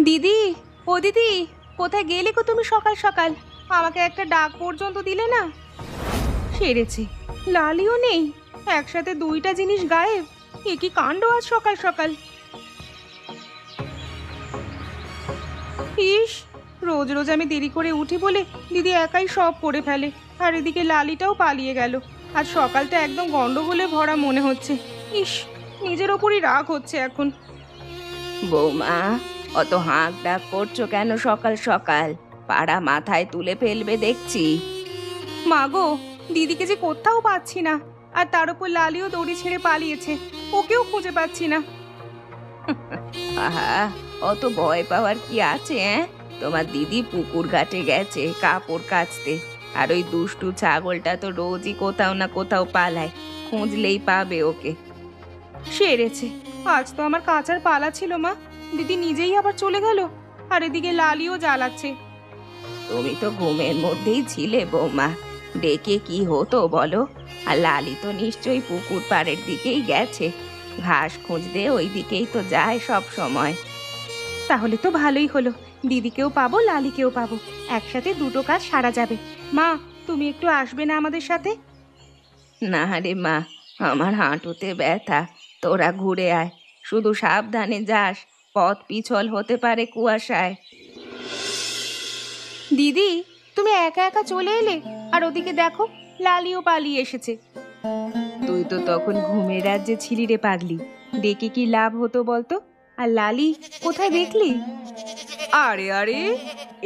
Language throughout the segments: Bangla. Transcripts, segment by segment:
দিদি, ও দিদি, কোথায় গেলে গো তুমি সকাল সকাল? আমাকে একটা ডাক পর্যন্ত দিলে না। সেরেছে, লালিও নেই, একসাথে দুইটা জিনিস গায়েব। এ কি কাণ্ড আজ সকাল সকাল! ইস, রোজ রোজ আমি দেরি করে উঠি বলে দিদি একাই সব করে ফেলে। আর এদিকে লালিটাও পালিয়ে গেল। আজ সকালটা একদম গন্ডগোলে ভরা মনে হচ্ছে। ইস, নিজের ওপরই রাগ হচ্ছে এখন। বৌমা, অত হাঁক ডাক করছো কেন সকাল সকাল? পাড়া মাথায় তুলে ফেলবে দেখছি। মা গো, দিদিকে যে কোথাও পাচ্ছি না। আর তার উপর লালিও দড়ি ছেড়ে পালিয়েছে, ওকেও খুঁজে পাচ্ছি না। আহা, অত ভয় পাওয়ার কি আছে? তোমার দিদি পুকুর ঘাটে গেছে কাপড় কাচতে। আর ওই দুষ্টু ছাগলটা তো রোজই কোথাও না কোথাও পালায়, খুঁজলেই পাবে ওকে। সেরেছে, আজ তো আমার কাঁচার পালা ছিল মা, দিদি নিজেই আবার চলে গেল। আর এদিকে লালিও জ্বালাচ্ছে। তুমি তো ঘুমের মধ্যেই ছিলে বৌমা, ডেকে কি হতো বলো? আর লালি তো নিশ্চয়ই পুকুর পাড়ের দিকেই গেছে, ঘাস খুঁজতে ওই দিকেই তো যায় সব সময়। তাহলে তো ভালোই হলো, দিদিকেও পাবো লালিকেও পাবো, একসাথে দুটো কাজ সারা যাবে। মা, তুমি একটু আসবে না আমাদের সাথে? না রে মা, আমার হাঁটুতে ব্যথা, তোরা ঘুরে আয়, শুধু সাবধানে যাস, পথ পিছল হতে পারে কুয়াশায়। দিদি, তুমি একা একা চলে এলে, আর ওদিকে দেখো লালিও পালিয়ে এসেছে। তুই তো তখন ঘুমের রাজ্যে ছিলি রে পাগলি, ডেকে কি লাভ হতো বলতো? আর লালি কোথায় দেখলি? আরে আরে,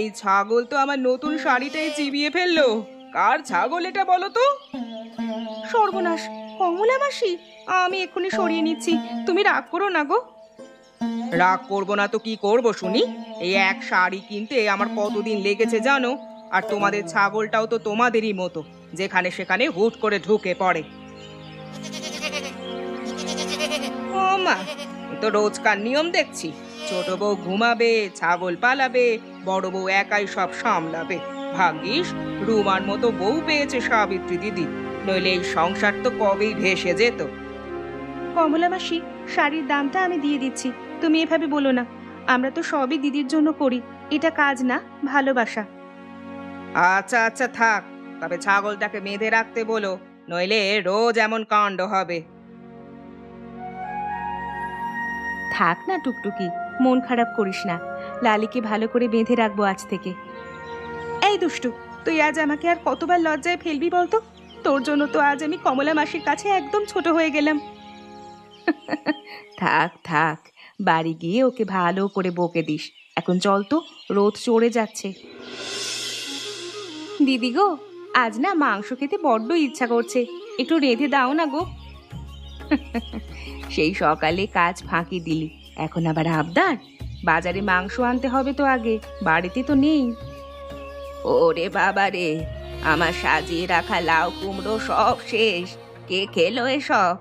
এই ছাগল তো আমার নতুন শাড়িটাই চিবিয়ে ফেললো। কার ছাগল এটা বলো তো? সর্বনাশ, কমলা মাসি, আমি এক্ষুনি সরিয়ে নিচ্ছি, তুমি রাগ করো না গো। রাগ করবো না তো কি করব শুনি? এই এক শাড়ি কিনতে আমার কতদিন লেগেছে জানো? আর তোমাদের ছাগলটাও তো তোমাদেরই মতো, যেখানে সেখানে হুট করে ঢুকে পড়ে। ও মা, এ তো রোজকার নিয়ম দেখছি। ছোট বউ ঘুমাবে, ছাগল পালাবে, বড় বউ একাই সব সামলাবে। ভাগ্যিস রুমার মতো বউ পেয়েছে সাবিত্রী দিদি, নইলে এই সংসার তো কবেই ভেসে যেত। কমলা মাসি, শাড়ির দামটা আমি দিয়ে দিচ্ছি, তুমি এভাবে বলো না। আমরা তো সবই দিদির জন্য করি, এটা কাজ না, ভালোবাসা। আচ্ছা আচ্ছা থাক, তবে ছাগলটাকে বেঁধে রাখতে বলো, নইলে রোজ এমন কাণ্ড হবে। থাক না টুকটুকি, মন খারাপ করিস না, লালিকে ভালো করে বেঁধে রাখবো আজ থেকে। এই দুষ্টু, তুই আজ আমাকে আর কতবার লজ্জায় ফেলবি বলতো? তোর জন্য তো আজ আমি কমলা মাসির কাছে একদম ছোট হয়ে গেলাম। থাক থাক, বাড়ি গিয়ে ওকে ভালো করে বকে দিস। এখন চল তো, রোদ চড়ে যাচ্ছে। দিদি গো, আজ না মাংস খেতে বড্ড ইচ্ছা করছে, একটু রেঁধে দাও না গো। সেই সকালে কাজ ফাঁকি দিলি, এখন আবার আবদার? বাজারে মাংস আনতে হবে তো আগে, বাড়িতে তো নেই। ওরে বাবা রে, আমার সাজিয়ে রাখা লাউ কুমড়ো সব শেষ, কে খেলো এসব?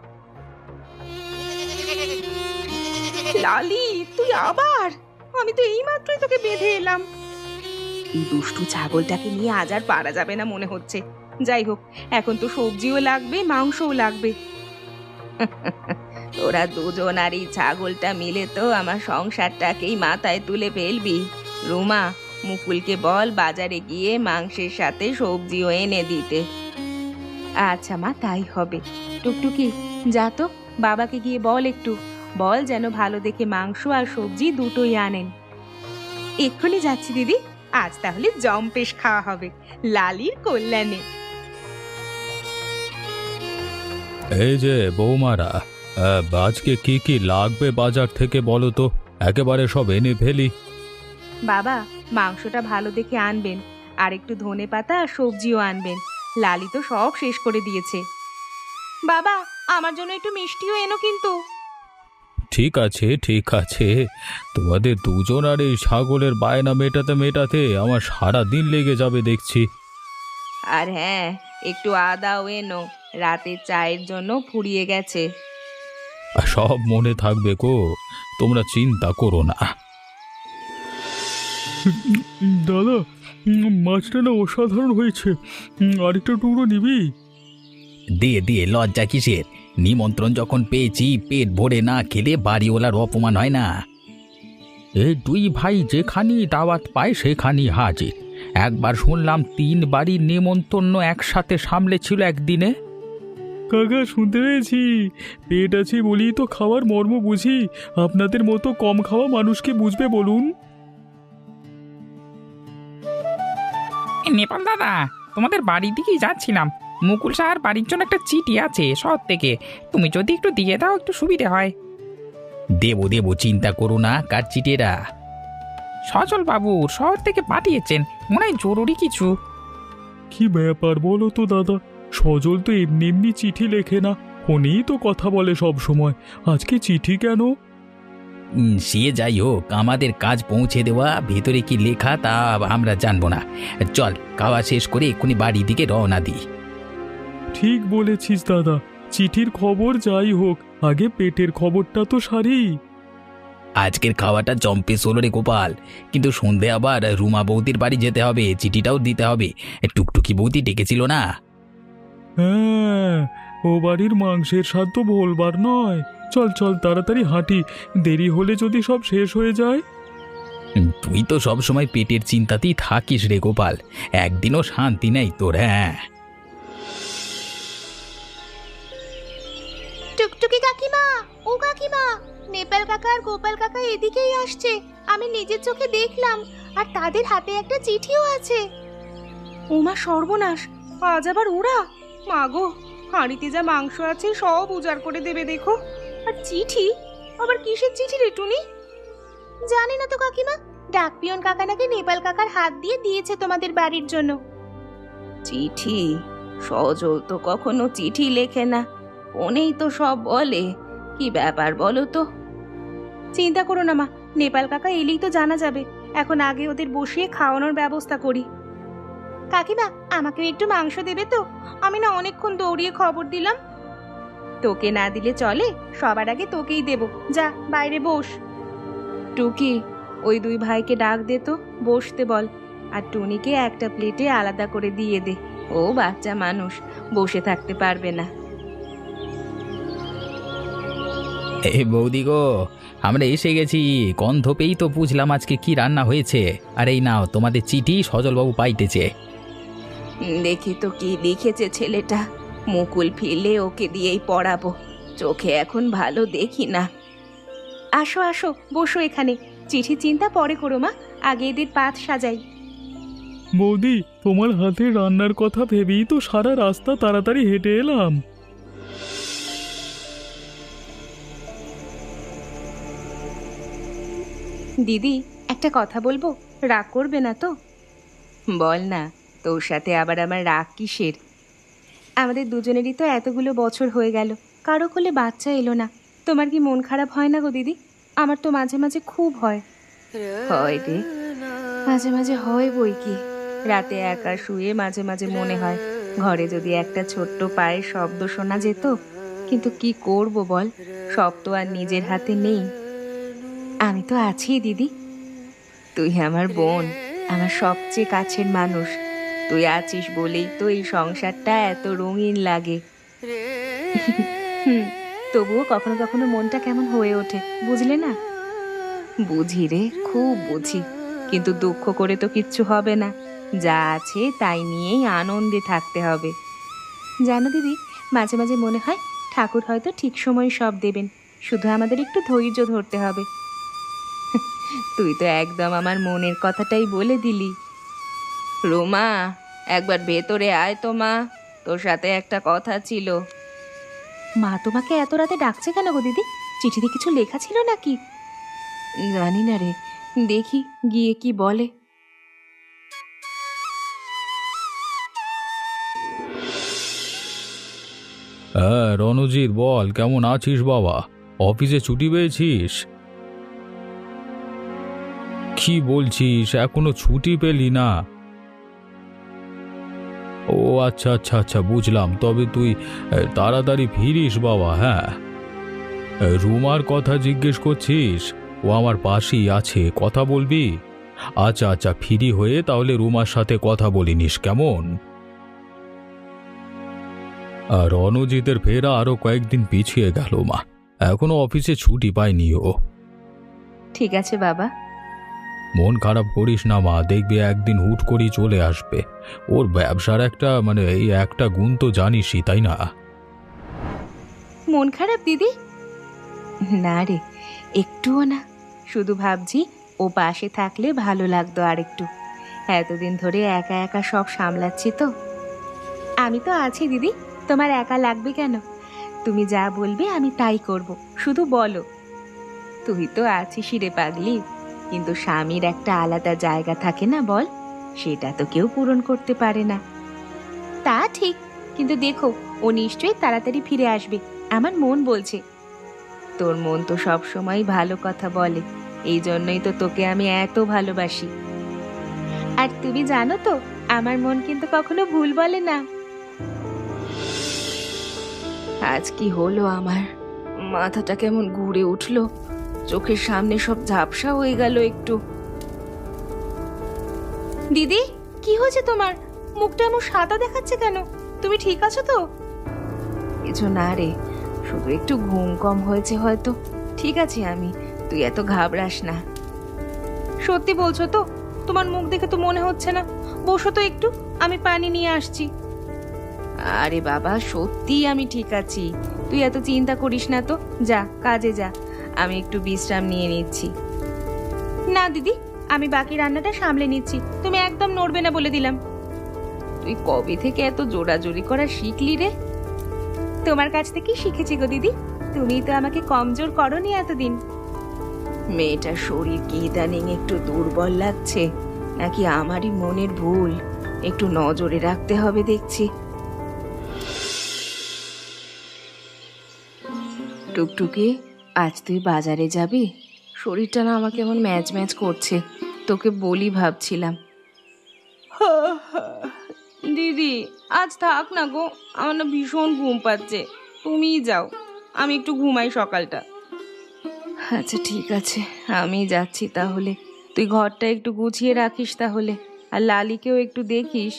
লালি, তুই আবার? আমি তো এইমাত্রই তোকে বেঁধে এলাম। এই দুষ্টু ছাগলটাকে নিয়ে আজ আর পারা যাবে না মনে হচ্ছে। যাই হোক, এখন তো সবজিও লাগবে, মাংসও লাগবে। তোরা দুজন আর এই ছাগলটা মিলে তো আমার সংসারটাকেই মাথায় তুলে ফেলবি। রুমা, মুকুলকে বল বাজারে গিয়ে মাংসের সাথে সবজিও এনে দিতে। আচ্ছা মা, তাই হবে। টুকটুকি, যা তো, বাবাকে গিয়ে বল একটু, বল যেন ভালো দেখে মাংস আর সবজি দুটোই আনেন। এক্ষুনি যাচ্ছি দিদি, আজ তাহলে জম্পেশ খাওয়া হবে লালির কল্যাণে। এই যে বৌমারা, আজকে কি কি লাগবে বাজার থেকে বলো তো, একেবারে সব এনে ফেলি। বাবা, মাংসটা ভালো দেখে আনবেন, আর একটু ধনে পাতা আর সবজিও আনবেন। লালি তো সব শেষ করে দিয়েছে। বাবা, আমার জন্য একটু মিষ্টিও এনো কিন্তু। ঠিক আছে ঠিক আছে, তোমাদের দুজন আর এই ছাগলের বায়না মেটাতে মেটাতে আমার সারা দিন লেগে যাবে দেখছি। আর হ্যাঁ, একটু আদাও এনো, রাতের চায়ের জন্য ফুরিয়ে গেছে। আর সব মনে থাকবে গো, তোমরা চিন্তা করো না। দাদা, মাছটা না অসাধারণ হয়েছে, আরেকটা টুকরো নিবি? দিয়ে দিয়ে লজ্জা কিসের? নিমন্ত্রণ যখন পেয়েছি, পেট ভরে না খেলে বাড়িওয়ালার অপমান হয় না। এই দুই ভাই যেখানেই দাওয়াত পায় সেখানেই হাজির। একবার শুনলাম 3 বাড়ির নেমন্তন্ন একসাথে সামলেছিল একদিনে। কাকা শুনতে পেয়েছি, পেট আছে বলি তো খাওয়ার মর্ম বুঝি। আপনাদের মতো কম খাওয়া মানুষকে বুঝবে বলুন? নেপাল দাদা, তোমাদের বাড়ির দিকেই যাচ্ছিলাম। মুকুল সাহার বাড়ির জন্য একটা চিঠি আছে শহর থেকে, তুমি যদি একটু দিয়ে দাও একটু সুবিধে হয়। দেবো দেবো, চিন্তা করো না। কার চিঠেরা? সজল বাবু শহর থেকে পাঠিয়েছেন, মনে হয় জরুরি কিছু। কি ব্যাপার বলো তো দাদা, সজল তো এমনি এমনি চিঠি লেখে না, ফোনেই তো কথা বলে সব সময়। আজকে চিঠি কেন? সে যাই হোক, আমাদের কাজ পৌঁছে দেওয়া, ভেতরে কি লেখা তা আমরা জানবো না। চল, খাওয়া শেষ করে এক্ষুনি বাড়ির দিকে রওনা দিই। ঠিক বলেছিস দাদা, চিঠির খবর যাই হোক, আগে পেটের খবরটা তো সারি। আজকের খাওয়াটা জম্পেশ হলো রে গোপাল, কিন্তু সন্ধে আবার রুমা বৌদির বাড়ি যেতে হবে, চিঠিটাও দিতে হবে। টুকটুকি বৌদি ডেকেছিল না? হ্যাঁ, ও বাড়ির মাংসের স্বাদ তো বলবার নয়। চল চল তাড়াতাড়ি হাঁটি, দেরি হলে যদি সব শেষ হয়ে যায়। তুই তো সব সময় পেটের চিন্তাতেই থাকিস রে গোপাল, একদিনও শান্তি নেই তোর। হ্যাঁ, টুকটুকি কাকিমা, ও কাকিমা, নেপাল কাকা আর গোপাল কাকা এদিকেই আসছে। আমি নিজের চোখে দেখলাম, আর তাদের হাতে একটা চিঠিও আছে। ওমা সর্বনাশ, আজ আবার ওরা! মাগো, হাঁড়িতে যা মাংস আছে সব উজাড় করে দেবে দেখো। আর চিঠি, আবার কিসের চিঠি রে টুনি? জানি না তো কাকিমা, ডাকপিয়ন কাকা নাকি নেপাল কাকার হাত দিয়ে দিয়েছে তোমাদের বাড়ির জন্য। চিঠি? সজল তো কখনো চিঠি লেখে না, ফোনেই তো সব বলে। কি ব্যাপার বলো তো? চিন্তা করো না মা, নেপাল কাকা এলেই তো জানা যাবে। এখন আগে ওদের বসিয়ে খাওয়ানোর ব্যবস্থা করি। কাকিমা, আমাকেও একটু মাংস দেবে তো? আমি না অনেকক্ষণ দৌড়িয়ে খবর দিলাম। তোকে না দিলে চলে, সবার আগে তোকেই দেব। যা বাইরে বস। টুকি, ওই দুই ভাইকে ডাক দে তো, বসতে বল। আর টুনিকে একটা প্লেটে আলাদা করে দিয়ে দে, ও বাচ্চা মানুষ, বসে থাকতে পারবে না। এ বৌদি গো, আমরা এসে গেছি। গন্ধ পেয়েই তো বুঝলাম আজকে কি রান্না হয়েছে। আর এই নাও তোমাদের চিঠি, সজলবাবু পাইতেছে। দেখি তো কি লিখেছে ছেলেটা। মুকুল ফিরলে ওকে দিয়েই পড়াবো, চোখে এখন ভালো দেখি না। আসো আসো, বসো এখানে। চিঠি চিন্তা পরে করো মা, আগে এদের পাত সাজাই। বৌদি, তোমার হাতে রান্নার কথা ভেবেই তো সারা রাস্তা তাড়াতাড়ি হেঁটে এলাম। দিদি, একটা কথা বলবো, রাগ করবে না তো? বল না, তোর সাথে আবার আমার রাগ কিসের? আমাদের দুজনেরই তো এতগুলো বছর হয়ে গেল, কারো কোলে বাচ্চা এলো না। তোমার কি মন খারাপ হয় না গো দিদি? আমার তো মাঝে মাঝে খুব হয়। হয় রে, মাঝে মাঝে হয় বই কি। রাতে একা শুয়ে মাঝে মাঝে মনে হয় ঘরে যদি একটা ছোট্ট পায়ের শব্দ শোনা যেত। কিন্তু কি করব বল, সব তো আর নিজের হাতে নেই। আমি তো আছি দিদি। তুই আমার বোন, আমার সবচেয়ে কাছের মানুষ। তুই আছিস বলেই তো এই সংসারটা এত রঙিন লাগে। তবুও কখনো কখনো মনটা কেমন হয়ে ওঠে, বুঝলে না? বুঝি রে, খুব বুঝি, কিন্তু দুঃখ করে তো কিচ্ছু হবে না। যা আছে তাই নিয়েই আনন্দে থাকতে হবে। জানো দিদি, মাঝে মাঝে মনে হয় ঠাকুর হয়তো ঠিক সময় সব দেবেন, শুধু আমাদের একটু ধৈর্য ধরতে হবে। তুই তো একদম আমার মনের কথাটাই বলে দিলি। রোমা, একবার ভেতরে আয় তো মা, তোর সাথে একটা কথা ছিল। মা তোমাকে এত রাতে ডাকছে কেন গো দিদি? চিঠিতে কিছু লেখা ছিল নাকি? জানি না রে, দেখি গিয়ে কি বলে। হ্যাঁ রণজিৎ, বল কেমন আছিস বাবা? অফিসে ছুটি পেয়েছিস? কি বলছিস, এখনো ছুটি পেলি না? ও আচ্ছা আচ্ছা আচ্ছা, বুঝলাম। তবে তুই তাড়াতাড়ি ফিরিস বাবা। হ্যাঁ, রুমার কথা জিজ্ঞেস করছিস? ও আমার পাশেই আছে, কথা বলবি? আচ্ছা আচ্ছা, ফ্রি হয়ে তাহলে রুমার সাথে কথা বলিনিস, কেমন? আর রণজিতের ফেরা আরো কয়েকদিন পিছিয়ে গেল মা, এখনো অফিসে ছুটি পায়নি ও। ঠিক আছে বাবা, মন খারাপ করিস না মা, দেখবি একদিন হুট করেই চলে আসবে। ওর ব্যবসার একটা এই একটা গুণ তো জানিসই, তাই না? মন খারাপ দিদি? না রে, একটুও না। শুধু ভাবছি ও পাশে থাকলে ভালো লাগতো আর একটু। এতদিন ধরে একা একা সব সামলাচ্ছি তো। আমি তো আছি দিদি, তোমার একা লাগবে কেন? তুমি যা বলবে আমি তাই করব, শুধু বলো। তুই তো আছিস রে পাগলি, কিন্তু স্বামীর একটা আলাদা জায়গা থাকে না বল, সেটা তো কেউ পূরণ করতে পারে না। তা ঠিক, কিন্তু দেখো ও নিশ্চয়ই তাড়াতাড়ি ফিরে আসবে, আমার মন বলছে। তোর মন তো সব সময় ভালো কথা বলে, এই জন্যই তো তোকে আমি এত ভালোবাসি। আর তুমি জানো তো, আমার মন কিন্তু কখনো ভুল বলে না। আজ কি হলো আমার, মাথাটা কেমন ঘুরে উঠলো, চোখের সামনে সব ঝাপসা হয়ে গেল একটু। দিদি, কি হয়েছে তোমার? মুখটা এমন সাদা দেখাচ্ছে কেন? তুমি ঠিক আছো তো? কিছু না রে, শুধু একটু ঘুম কম হয়েছে হয়তো। ঠিক আছে আমি, তুই এত ঘাবড়াস না। সত্যি বলছো তো? তোমার মুখ দেখে তো মনে হচ্ছে না। বসো তো একটু, আমি পানি নিয়ে আসছি। আরে বাবা, সত্যি আমি ঠিক আছি, তুই এত চিন্তা করিস না তো। যা কাজে যা, আমি একটু বিশ্রাম নিয়ে নিচ্ছি। না দিদি, আমি বাকি রান্নাটা সামলে নিচ্ছি, তুমি একদম নড়বে না বলে দিলাম। তুই কবে থেকে এত জোরাজোরি করা শিখলি রে? তোমার কাছ থেকেই শিখেছি গো দিদি, তুমি তো আমাকে কমজোর করনি এতদিন। মেয়েটার শরীর কি ইদানিং একটু দুর্বল লাগছে, নাকি আমারই মনের ভুল? একটু নজরে রাখতে হবে দেখছি। টুকটুকি, আজ তুই বাজারে যাবি? শরীরটা না আমাকে এমন ম্যাচ ম্যাচ করছে, তোকে বলি ভাবছিলাম। দিদি আজ থাক না গো, আমার না ভীষণ ঘুম পাচ্ছে, তুমিই যাও, আমি একটু ঘুমাই সকালটা। আচ্ছা ঠিক আছে, আমি যাচ্ছি তাহলে। তুই ঘরটা একটু গুছিয়ে রাখিস তাহলে, আর লালিকেও একটু দেখিস।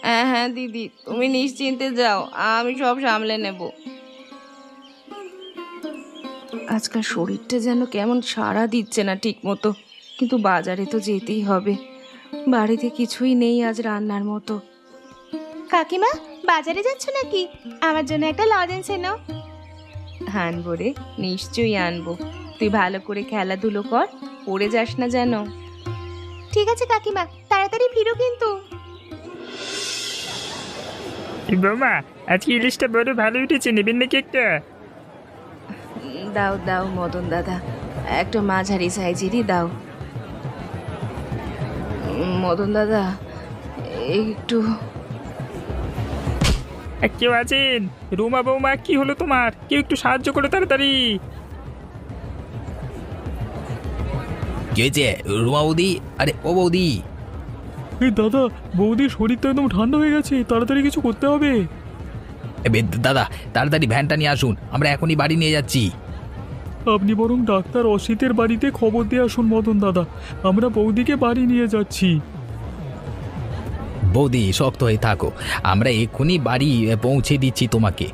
হ্যাঁ হ্যাঁ দিদি, তুমি নিশ্চিন্তে যাও, আমি সব সামলে নেব। আজকাল শরীরটা যেন কেমন সাড়া দিচ্ছে না ঠিক মতো, কিন্তু বাজারে তো যেতেই হবে, বাড়িতে কিছুই নেই আজ রান্নার মতো। কাকিমা, বাজারে যাচ্ছ নাকি? আমার জন্য একটা লজেন্স এনো। আনবো রে, নিশ্চয়ই আনবো। তুই ভালো করে খেলাধুলো কর, পড়ে যাস না যেন। ঠিক আছে কাকিমা, তাড়াতাড়ি ফিরো কিন্তু। বৌমা, আজকে ইলিশটা বড় ভালো উঠেছে, নেবেন নাকি একটা? দাও দাও মদন দাদা, একটা মাঝারি সাইজেরই দাও। মদন দাদা, একটু। কেউ আছেন? রুমা বৌমা, কি হলো তোমার? কেউ একটু সাহায্য করো তাড়াতাড়ি। কি হয়েছে রুমা বৌদি? আরে ও বৌদি! এই দাদা, বৌদির শরীর তো একদম ঠান্ডা হয়ে গেছে, তাড়াতাড়ি কিছু করতে হবে। দাদা, তাড়াতাড়ি ভ্যানটা নিয়ে আসুন, আমরা এখনই বাড়ি নিয়ে যাচ্ছি। আপনি বরং ডাক্তার অসিতের বাড়িতে খবর দিয়ে আসুন মদন দাদা, আমরা বৌদিকে বাড়ি নিয়ে যাচ্ছি। বৌদি শক্ত হয়ে থাকো, আমরা এক্ষুনি বাড়ি পৌঁছে দিচ্ছি তোমাকে।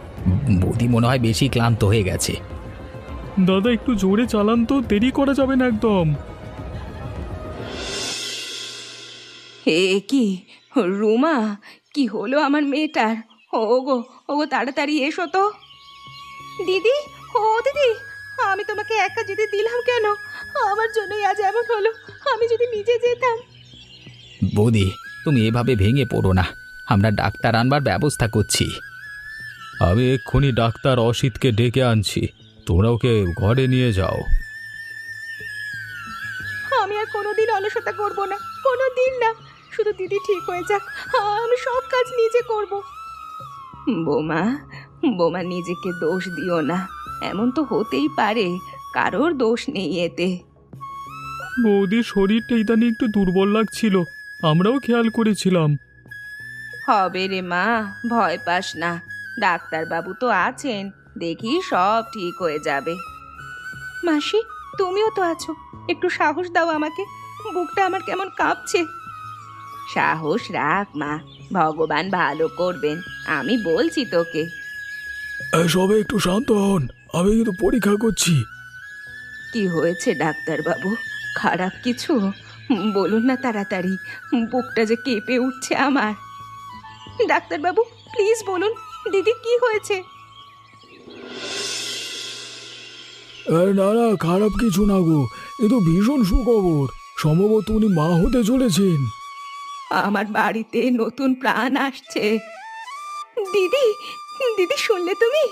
বৌদি মনে হয় বেশি ক্লান্ত হয়ে গেছে। দাদা একটু জোরে চালান তো, দেরি করা যাবে না একদম। হে কি রুমা, কি হলো আমার মেয়েটার? ওগো ওগো, তাড়াতাড়ি এসো তো। দিদি, ও দিদি, আমি তোমাকে একা যেতে দিলাম কেন? আমার জন্যই আজ এমন হলো, আমি যদি নিজে যেতাম। বৌদি তুমি এভাবে ভেঙে পড়ো না, আমরা ডাক্তার আনবার ব্যবস্থা করছি। আমি এক্ষুনি ডাক্তার অসিতকে ডেকে আনছি, তোমরা ওকে ঘরে নিয়ে যাও। আমি আর কোনোদিন অলসতা করব না, কোনোদিন না। শুধু দিদি ঠিক হয়ে যাক, আমি সব কাজ নিজে করব। বোমা, বোমা নিজেকে দোষ দিও না, এমন তো হতেই পারে, কারোর দোষ নেই এতে। বৌদির শরীরটা ইদানি একটু দুর্বল লাগছিল, আমরাও খেয়াল করেছিলাম। হবে রে মা, ভয় পাস না, ডাক্তারবাবু তো আছেন, দেখি সব ঠিক হয়ে যাবে। মাসি, তুমিও তো আছো, একটু সাহস দাও আমাকে, বুকটা আমার কেমন কাঁপছে। সাহস রাখ মা, ভগবান ভালো করবেন, আমি বলছি তোকে। সবে একটু শান্ত হন, আমি কিন্তু পরীক্ষা করছি। কি হয়েছে ডাক্তারবাবু? খারাপ কিছু? বলুন না তাড়াতাড়ি, বুকটা যে কেঁপে উঠছে আমার। ডাক্তারবাবু প্লিজ বলুন, দিদি কি হয়েছে? না না, খারাপ কিছু না গো, এ তো ভীষণ সুখবর। সম্ভবত উনি মা হতে চলেছেন। আমার বাড়িতে নতুন প্রাণ আসছে। দিদি, দিদি শুনলে তুমি?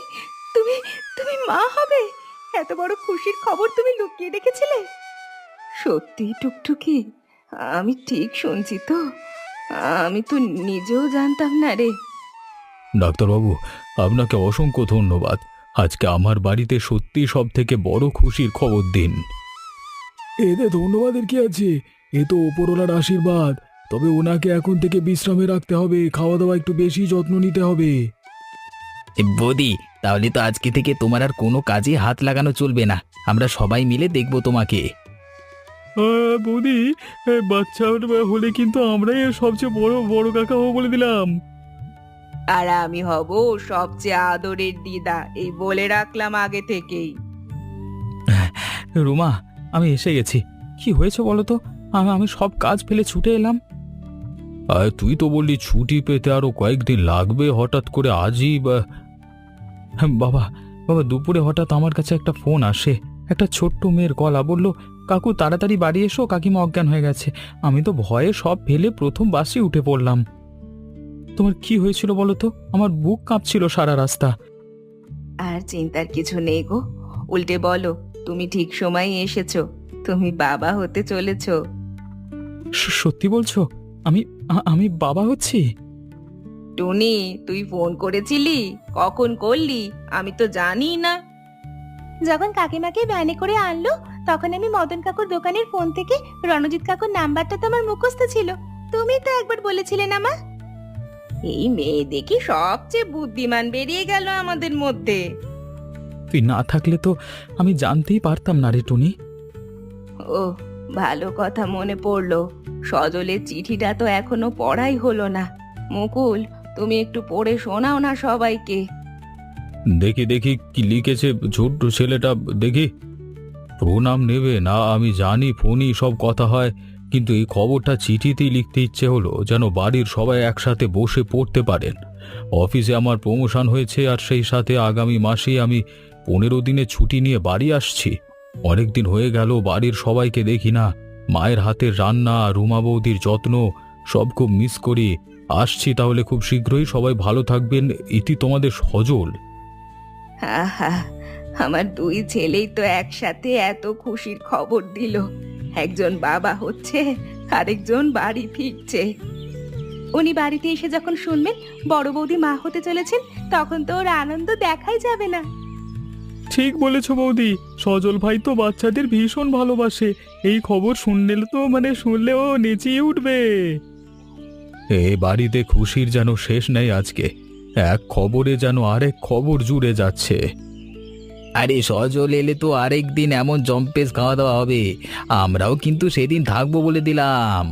তুমি তুমি মা হবে? এত বড় খুশির খবর তুমি লুকিয়ে রেখেছিলে? সত্যি টুকটুকি? আমি ঠিক শুনছি তো? আমি তো নিজেও জানতাম না রে। ডাক্তারবাবু, আপনাকে অসংখ্য ধন্যবাদ। আজকে আমার বাড়িতে সত্যি সব থেকে বড় খুশির খবর দিন। এতে ধন্যবাদের কি আছে? এ তো ওপরওয়ালার আশীর্বাদ। তবে ওনাকে এখন থেকে বিশ্রামে রাখতে হবে, খাওয়া দাওয়া একটু বেশি যত্ন নিতে হবে। বৌদি, তাহলে তো আজকে থেকে তোমার আর কোনো কাজে হাত লাগানো চলবে না। আমরা সবাই মিলে দেখব তোমাকে। বৌদি, বাচ্চা হলে কিন্তু আমরাই সবচেয়ে বড় বড় কাকা হবো বলে দিলাম। আর আমি হব সবচেয়ে আদরের দিদা, এই বলে রাখলাম আগে থেকেই। রুমা, আমি এসে গেছি। কি হয়েছে বলো তো? আমি সব কাজ ফেলে ছুটে এলাম। তুই তো বললি ছুটি পেতে আরো কয়েকদিন লাগবে, হঠাৎ করে আজই বাবা বাবা, দুপুরে হঠাৎ আমার কাছে একটা ফোন আসে। একটা ছোট্ট মেয়ের গলা, বলল, কাকু তাড়াতাড়ি বাড়ি এসো, কাকিমা অজ্ঞান হয়ে গেছে। আমি তো ভয়ে সব ফেলে প্রথম বাসে উঠে পড়লাম। তোমার কি হয়েছিল বলো তো? আমার বুক কাঁপছিল সারা রাস্তা। আর চিন্তার কিছু নেই গো, উল্টে বলো তুমি ঠিক সময়ে এসেছো, তুমি বাবা হতে চলেছো। সত্যি বলছো? আমি আমি বাবা হচ্ছি? টুনি, তুই ফোন করেছিলি? কখন করলি? আমি তো জানি না। যখন কাকিমাকে ভ্যানে করে আনলো, তখন আমি মদন কাকুর দোকানের ফোন থেকে রণজিৎ কাকুর নাম্বারটা তো আমার মুখস্থ ছিল। তুমি তো একবার বলেছিলে না মা? এই মেয়ে দেখি সবচেয়ে বুদ্ধিমান বেরিয়ে গেল আমাদের মধ্যে। তুই না থাকলে তো আমি জানতেই পারতাম না রে টুনি। ও, ভালো কথা মনে পড়লো। সজলের চিঠিটা তো এখনো পড়াই হলো না। মুকুল, তুমি একটু পড়ে শোনাও না সবাইকে। দেখি দেখি কি লিখেছে ছোট্ট ছেলেটা, দেখি। প্রণাম নেবে না, আমি জানি ফোনই সব কথা হয়, কিন্তু এই খবরটা চিঠিতেই লিখতে ইচ্ছে হলো, যেন বাড়ির সবাই একসাথে বসে পড়তে পারেন। অফিসে আমার প্রমোশন হয়েছে, আর সেই সাথে আগামী মাসেই আমি 15 দিনের ছুটি নিয়ে বাড়ি আসছি। অনেকদিন হয়ে গেল বাড়ির সবাইকে দেখি না। মায়ের হাতের রান্না, রুমা বৌদির যত্ন সব খুব মিস করি। আসছি তাহলে খুব শীঘ্রই, সবাই ভালো থাকবেন। ইতি তোমাদের সজল। আহা, আমার দুই ছেলেই তো একসাথে এত খুশির খবর দিল। একজন বাবা হচ্ছে, আরেকজন বাড়ি ফিরছে। উনি বাড়িতে এসে যখন শুনবেন বড় বৌদি মা হতে চলেছেন, তখন তো ওর আনন্দ দেখাই যাবে না। ঠিক বলেছো বৌদি, সজল ভাই তো বাচ্চাদের ভীষণ ভালোবাসে। এই খবর শুনলেও নেচেই উঠবে। এই বাড়িতে খুশির যেন শেষ নেই আজকে। এক খবরে যেন আরেক খবর জুড়ে যাচ্ছে। আরে সজল এলে তো আরেকদিন এমন জম্পেশ খাওয়া দাওয়া হবে। আমরাও কিন্তু সেদিন থাকবো বলে দিলাম।